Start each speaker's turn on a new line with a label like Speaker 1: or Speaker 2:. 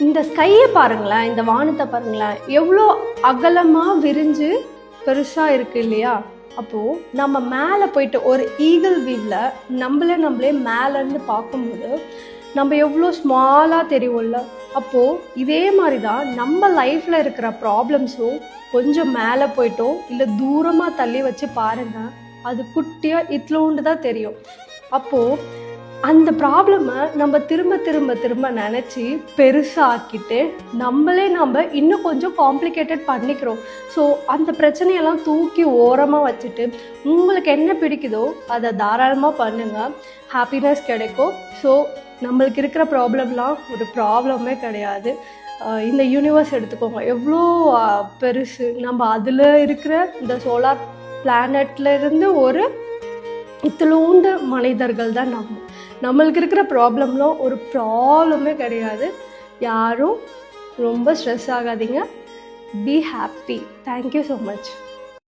Speaker 1: இந்த ஸ்கையை பாருங்களேன், இந்த வானத்தை பாருங்களேன், எவ்வளோ அகலமாக விரிஞ்சு பெருசாக இருக்குது இல்லையா? அப்போது நம்ம மேலே போயிட்டு ஒரு ஈகிள் வியூவில் நம்மளே மேலேருந்து பார்க்கும்போது நம்ம எவ்வளோ ஸ்மாலாக தெரியும்ல. அப்போது இதே மாதிரி தான் நம்ம லைஃப்பில் இருக்கிற ப்ராப்ளம்ஸும் கொஞ்சம் மேலே போயிட்டோம் இல்லை தூரமாக தள்ளி வச்சு பாருங்கள், அது குட்டியாக இட்லோண்டு தான் தெரியும். அப்போது அந்த ப்ராப்ளமை நம்ம திரும்ப நினச்சி பெருசாக ஆக்கிட்டு நம்ம இன்னும் கொஞ்சம் காம்ப்ளிகேட்டட் பண்ணிக்கிறோம். ஸோ அந்த பிரச்சனையெல்லாம் தூக்கி ஓரமாக வச்சுட்டு உங்களுக்கு என்ன பிடிக்குதோ அதை தாராளமாக பண்ணுங்கள், ஹாப்பினஸ் கிடைக்கும். ஸோ நம்மளுக்கு இருக்கிற ப்ராப்ளம்லாம் ஒரு ப்ராப்ளமே கிடையாது. இந்த யூனிவர்ஸ் எடுத்துக்கோங்க, எவ்வளோ பெருசு. நம்ம அதில் இருக்கிற இந்த சோலார் பிளானட்லேருந்து ஒரு இத்தலோண்டு மனிதர்கள் தான் நம்மளுக்கு இருக்கிற ப்ராப்ளம்லாம் ஒரு ப்ராப்ளமே கிடையாது. யாரும் ரொம்ப ஸ்ட்ரெஸ் ஆகாதீங்க. Be happy. Thank you so much.